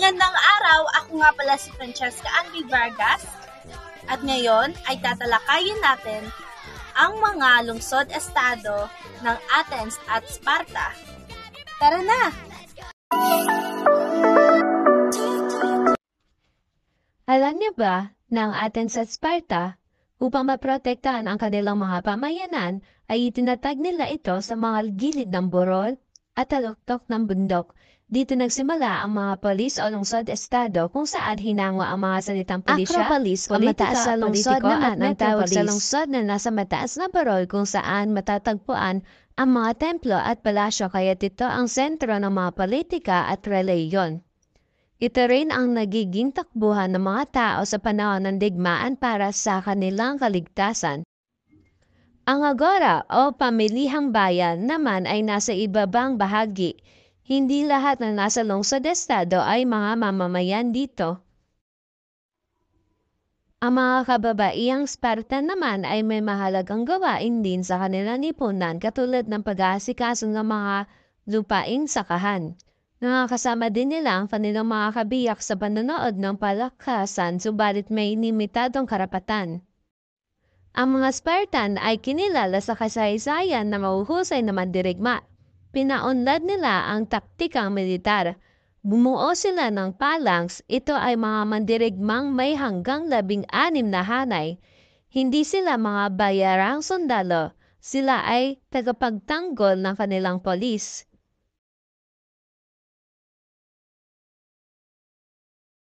Magandang araw, ako nga pala si Francesca Andy Vargas at ngayon ay tatalakayin natin ang mga lungsod-estado ng Athens at Sparta. Tara na! Alam niyo ba na ang Athens at Sparta, upang maprotektahan ang kanilang mga pamayanan, ay itinatag nila ito sa mga gilid ng burol at taluktok ng bundok. Dito nagsimula ang mga polis o lungsod-estado kung saan hinango ang mga salitang pulisya, Acropolis o mataas na lungsod naman ang tawag sa lungsod na nasa mataas na burol kung saan matatagpuan ang mga templo at palasyo, kaya ito ang sentro ng mga politika at reliyon. Ito rin ang nagiging takbuhan ng mga tao sa panahon ng digmaan para sa kanilang kaligtasan. Ang agora o pamilihang bayan naman ay nasa ibabang bahagi. Hindi lahat na nasa lungsod-estado ay mga mamamayan dito. Ang mga kababaihang Spartan naman ay may mahalagang gawain din sa kanilang lipunan katulad ng pag-aasikaso ng mga lupaing sakahan. Nakakasama din nila ang kanilang mga kabiyak sa panonood ng palakasan subalit may limitadong karapatan. Ang mga Spartan ay kinilala sa kasaysayan na mahuhusay na mandirigma. Pinaunlad nila ang taktikang militar. Bumuo sila ng phalanx, ito ay mga mandirigmang may hanggang 16 na hanay. Hindi sila mga bayarang sundalo, sila ay tagapagtanggol ng kanilang polis.